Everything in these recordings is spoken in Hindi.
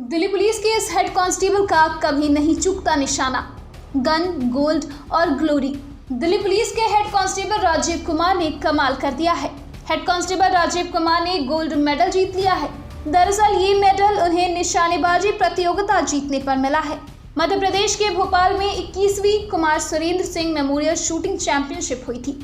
दिल्ली पुलिस के इस हेड कांस्टेबल का कभी नहीं चूकता निशाना, गन, गोल्ड और ग्लोरी। दिल्ली पुलिस के हेड कांस्टेबल राजीव कुमार ने कमाल कर दिया है। हेड कांस्टेबल राजीव कुमार ने गोल्ड मेडल जीत लिया है। दरअसल ये मेडल उन्हें निशानेबाजी प्रतियोगिता जीतने पर मिला है। मध्य प्रदेश के भोपाल में 21वीं Kumar Surendra Singh memorial shooting championship हुई थी।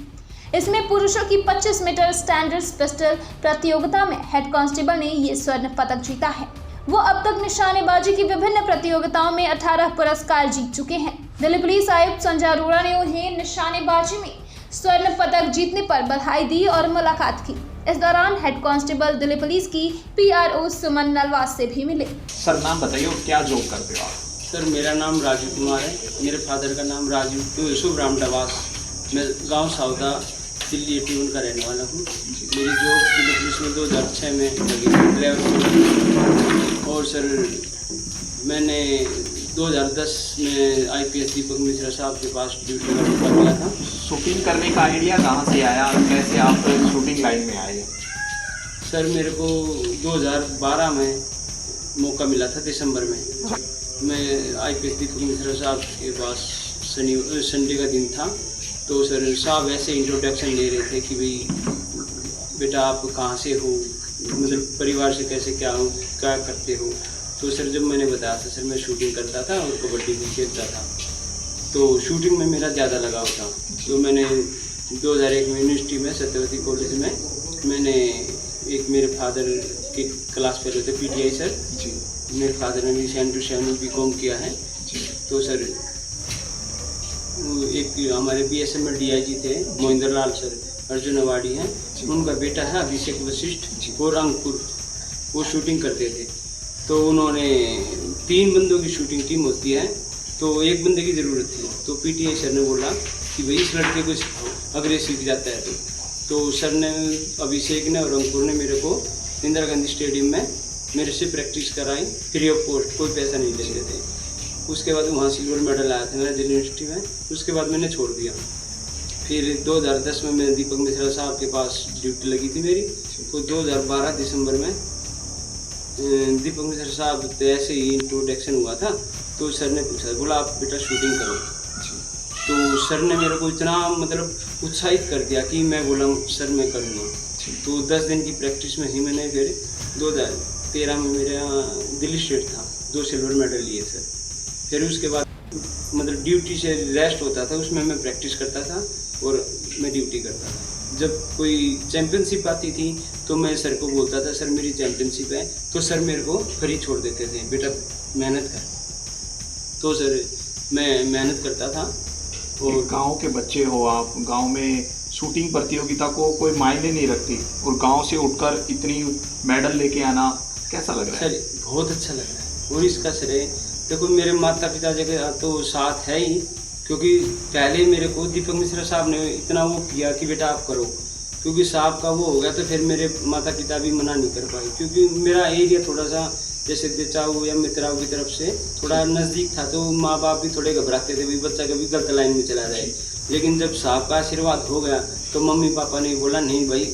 इसमें पुरुषों की 25 मीटर स्टैंडर्ड पिस्टल प्रतियोगिता में हेड कांस्टेबल ने ये स्वर्ण पदक जीता है। वो अब तक निशानेबाजी की विभिन्न प्रतियोगिताओं में 18 पुरस्कार जीत चुके हैं। दिल्ली पुलिस आयुक्त संजय अरोड़ा ने उन्हें निशानेबाजी में स्वर्ण पदक जीतने पर बधाई दी और मुलाकात की। इस दौरान हेड कांस्टेबल दिल्ली पुलिस की PRO सुमन नलवास से भी मिले। सर नाम बताइए और क्या जॉब करते हो आप? सर मेरा नाम राजीव कुमार है। मेरे फादर का नाम राजीव शुभराम डवास। मैं गांव साउदा दिल्ली 81 का रहने वाला हूँ। मेरी जॉब दिल्ली पुलिस में 2006 में लगी ड्राइवर। और सर मैंने 2010 में IPS दीपक मिश्रा साहब के पास ड्यूटी का मौका मिला था। शूटिंग करने का आइडिया कहाँ से आया, कैसे आप शूटिंग लाइन में आए? सर मेरे को 2012 में मौका मिला था दिसंबर में। मैं IPS दीपक मिश्रा साहब के पास संडे का दिन था। तो सर साहब ऐसे इंट्रोडक्शन ले रहे थे कि भाई बेटा आप कहाँ से हो, मतलब परिवार से कैसे क्या करते हो। तो सर जब मैंने बताया था सर मैं शूटिंग करता था और कबड्डी भी खेलता था, तो शूटिंग में मेरा ज़्यादा लगाव था। तो मैंने 2001 में यूनिवर्सिटी में सत्यवती कॉलेज में मैंने एक मेरे फादर के क्लास फेलो थे PTI सर जी। मेरे फादर ने भी 7 to 7 BCom किया है। तो सर एक हमारे BSM में DIG थे मोहिंदर लाल सर, अर्जुन अवार्डी हैं, उनका बेटा है अभिषेक वशिष्ठ और अंकुर, वो शूटिंग करते थे। तो उन्होंने 3 बंदों की शूटिंग टीम होती है, तो एक बंदे की ज़रूरत थी। तो PTI सर ने बोला कि भाई इस लड़के को सिखाओ, अगर ये सीख जाता है तो सर ने, अभिषेक ने और अंकुर ने मेरे को इंदिरा गांधी स्टेडियम में मेरे से प्रैक्टिस कराई फ्री ऑफ कॉस्ट, कोई पैसा नहीं लेते थे। उसके बाद वहाँ सिल्वर मेडल आया था मेरा दिल्ली यूनिवर्सिटी में। उसके बाद मैंने छोड़ दिया। फिर 2010 में मैं दीपक मिश्रा साहब के पास ड्यूटी लगी थी मेरी। तो 2012 दिसंबर में दीपक मिश्रा साहब तो ऐसे ही इंट्रोडक्शन हुआ था। तो सर ने पूछा, बोला आप बेटा शूटिंग करो। तो सर ने मेरे को इतना मतलब उत्साहित कर दिया कि मैं बोला सर मैं करूँगा। तो 10 दिन की प्रैक्टिस में ही मैंने फिर 2013 में मेरा दिल्ली स्टेट था, 2 सिल्वर मेडल लिए सर। फिर उसके बाद मतलब ड्यूटी से रेस्ट होता था, उसमें मैं प्रैक्टिस करता था और मैं ड्यूटी करता था। जब कोई चैम्पियनशिप आती थी तो मैं सर को बोलता था सर मेरी चैम्पियनशिप है, तो सर मेरे को फ्री छोड़ देते थे, बेटा मेहनत कर। तो सर मैं मेहनत करता था। और गांव के बच्चे हो आप, गांव में शूटिंग प्रतियोगिता को कोई मायने नहीं रखती और गांव से उठकर इतनी मेडल लेके आना कैसा लग रहा है? सर बहुत अच्छा लग रहा है। और इसका श्रेय देखो मेरे माता पिता का तो साथ है ही, क्योंकि पहले मेरे को दीपक मिश्रा साहब ने इतना वो किया कि बेटा आप करो, क्योंकि साहब का वो हो गया तो फिर मेरे माता पिता भी मना नहीं कर पाए, क्योंकि मेरा एरिया थोड़ा सा जैसे देचाऊ या मित्राओं की तरफ से थोड़ा नज़दीक था। तो माँ बाप भी थोड़े घबराते थे भी बच्चा कभी गलत लाइन में चला जाए। लेकिन जब साहब का आशीर्वाद हो गया तो मम्मी पापा ने बोला नहीं भाई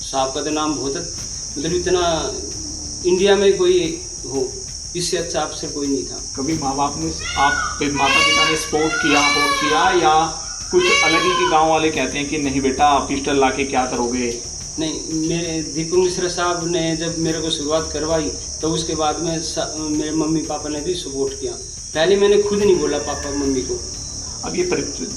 साहब का तो नाम बहुत मतलब इतना इंडिया में कोई हो, इससे अच्छा आपसे कोई नहीं था। कभी माँ बाप ने माता पिता ने सपोर्ट किया या कुछ अलग ही कि गांव वाले कहते हैं कि नहीं बेटा आप पिस्टल ला के क्या करोगे? नहीं, मेरे दीपक मिश्रा साहब ने जब मेरे को शुरुआत करवाई तो उसके बाद में मेरे मम्मी पापा ने भी सपोर्ट किया। पहले मैंने खुद नहीं बोला पापा मम्मी को। अब ये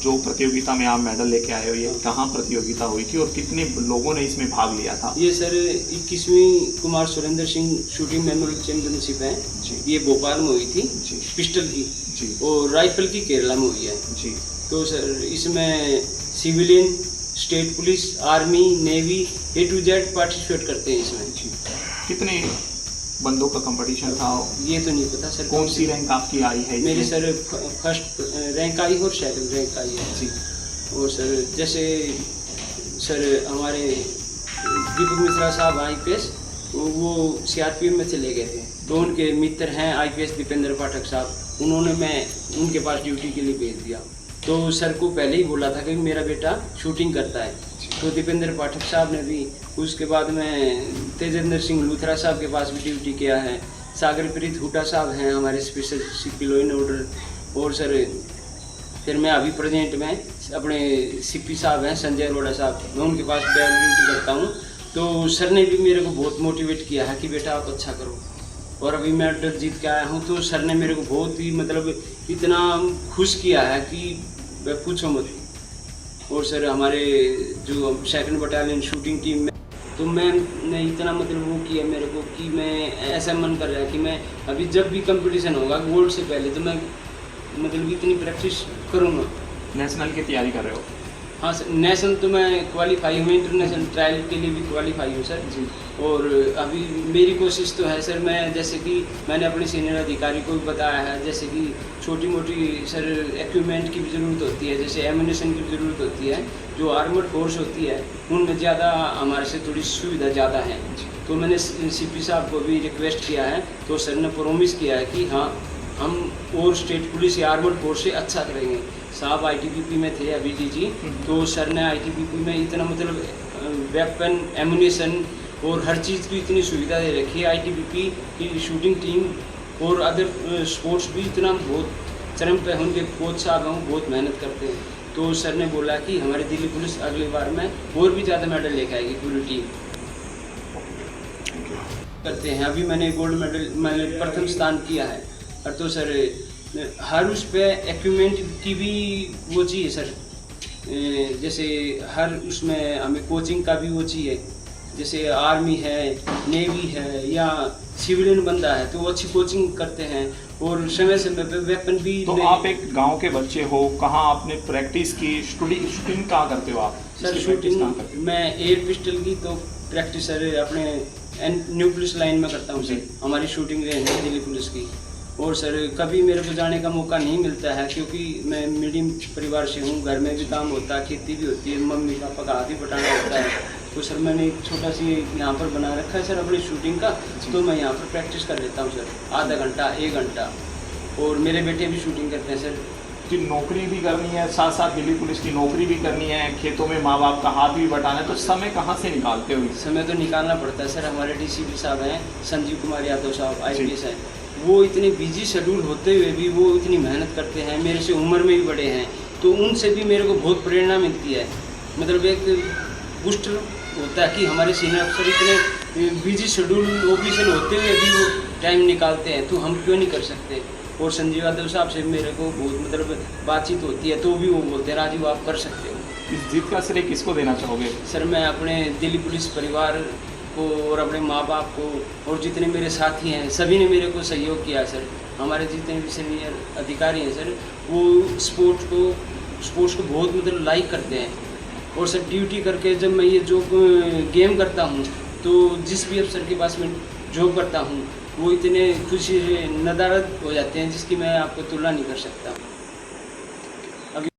जो प्रतियोगिता में आप मेडल लेके आए हो, ये कहाँ प्रतियोगिता हुई थी और कितने लोगों ने इसमें भाग लिया था? ये सर 21वीं Kumar Surendra Singh shooting memorial championship है जी। ये भोपाल में हुई थी जी। पिस्टल की जी। और राइफल की केरला में हुई है जी। तो सर इसमें civilian, state police, army, navy A to Z participate करते हैं इसमें जी। कितने बंदों का कंपटीशन था ये तो नहीं पता सर। कौन सी रैंक आपकी आई है? मेरी सर फर्स्ट रैंक आई और सेकंड रैंक आई है जी। और सर जैसे सर हमारे दीपक मिश्रा साहब IPS वो CRPF में चले गए थे, तो उनके मित्र हैं IPS दीपेंद्र पाठक साहब, उन्होंने मैं उनके पास ड्यूटी के लिए भेज दिया। तो सर को पहले ही बोला था कि मेरा बेटा शूटिंग करता है। तो दीपेंद्र पाठक साहब ने भी, उसके बाद में तेजेंद्र सिंह लूथरा साहब के पास भी ड्यूटी किया है, सागर प्रीत हुड्डा साहब हैं हमारे special CP law and order. और सर फिर मैं अभी प्रेजेंट में अपने सीपी साहब हैं संजय अरोड़ा साहब, मैं उनके पास बैग ड्यूटी करता हूँ। तो सर ने भी मेरे को बहुत मोटिवेट किया है कि बेटा आप अच्छा करो। और अभी मैं मेडल जीत के आया हूँ तो सर ने मेरे को बहुत ही मतलब इतना खुश किया है कि पूछो मत। और सर हमारे जो 2nd बटालियन शूटिंग टीम में तो मैंने इतना मतलब वो किया मेरे को कि मैं ऐसा मन कर रहा है कि मैं अभी जब भी कंपटीशन होगा गोल्ड से पहले तो मैं मतलब इतनी प्रैक्टिस करूँगा। नेशनल की तैयारी कर रहे हो? हाँ सर, नेशनल तो मैं क्वालिफाई हूँ, इंटरनेशनल ट्रायल के लिए भी क्वालिफाई हूँ सर जी। और अभी मेरी कोशिश तो है सर, मैं जैसे कि मैंने अपने सीनियर अधिकारी को भी बताया है, जैसे कि छोटी मोटी सर इक्विपमेंट की भी ज़रूरत होती है, जैसे एम्यूनेशन की भी ज़रूरत होती है, जो आर्मर्ड फोर्स होती है उनमें ज़्यादा हमारे से थोड़ी सुविधा ज़्यादा है। तो मैंने सीपी साहब को भी रिक्वेस्ट किया है, तो सर ने प्रॉमिस किया है कि हाँ हम और स्टेट पुलिस या आर्मर्ड फोर्स से अच्छा करेंगे। साहब आईटीबीपी में थे अभी डीजी, तो सर ने आईटीबीपी में इतना मतलब वेपन एम्यूनेशन और हर चीज़ की इतनी सुविधा दे रखी है। आईटीबीपी की शूटिंग टीम और अदर स्पोर्ट्स भी इतना बहुत चरम पे उनके कोच साहब हैं, बहुत मेहनत करते हैं। तो सर ने बोला कि हमारी दिल्ली पुलिस अगली बार में और भी ज़्यादा मेडल लेके आएगी पूरी टीम करते हैं। अभी मैंने गोल्ड मेडल मैंने प्रथम स्थान किया है। और तो सर हर उस पे इक्विपमेंट की भी वो चाहिए सर, जैसे हर उसमें हमें कोचिंग का भी वो चाहिए, जैसे आर्मी है, नेवी है या सिविलियन बंदा है तो वो अच्छी कोचिंग करते हैं और समय समय पे वेपन भी। तो आप एक गांव के बच्चे हो, कहाँ आपने प्रैक्टिस की? शूटिंग कहाँ करते हो आप? सर शूटिंग मैं एयर पिस्टल की तो प्रैक्टिस सर अपने न्यू पुलिस लाइन में करता हूँ सर, हमारी शूटिंग रेंज है दिल्ली पुलिस की। और सर कभी मेरे को जाने का मौका नहीं मिलता है क्योंकि मैं मीडियम परिवार से हूँ, घर में भी काम होता है, खेती भी होती है, मम्मी पापा का हाथ भी बटाना होता है। तो सर मैंने एक छोटा सी यहाँ पर बना रखा है सर अपनी शूटिंग का, तो मैं यहाँ पर प्रैक्टिस कर लेता हूँ सर आधा घंटा 1 घंटा। और मेरे बेटे भी शूटिंग करते हैं सर। कि नौकरी भी करनी है, साथ साथ दिल्ली पुलिस की नौकरी भी करनी है, खेतों में माँ बाप का हाथ भी बटाना है, तो समय कहाँ से निकालते हो? समय तो निकालना पड़ता है सर। हमारे डीसीपी साहब हैं संजीव कुमार यादव साहब, IPS हैं, वो इतने बिजी शेड्यूल होते हुए भी वो इतनी मेहनत करते हैं, मेरे से उम्र में भी बड़े हैं, तो उनसे भी मेरे को बहुत प्रेरणा मिलती है। मतलब एक बूस्टर होता है कि हमारे सीनियर अफसर इतने बिजी शेड्यूल ऑफिसर होते हुए भी वो टाइम निकालते हैं, तो हम क्यों नहीं कर सकते। और संजीव यादव साहब से मेरे को बहुत मतलब बातचीत होती है तो भी वो बोलते हैं राजीव आप कर सकते हो। इस जीत का श्रेय किसको देना चाहोगे? सर मैं अपने दिल्ली पुलिस परिवार को और अपने माँ बाप को और जितने मेरे साथी हैं सभी ने मेरे को सहयोग किया सर। हमारे जितने भी सीनियर अधिकारी हैं सर वो स्पोर्ट्स को बहुत मतलब लाइक करते हैं। और सर ड्यूटी करके जब मैं ये जो गेम करता हूँ तो जिस भी अफसर के पास मैं जॉब करता हूँ वो इतने खुशी से नदारद हो जाते हैं जिसकी मैं आपको तुलना नहीं कर सकता।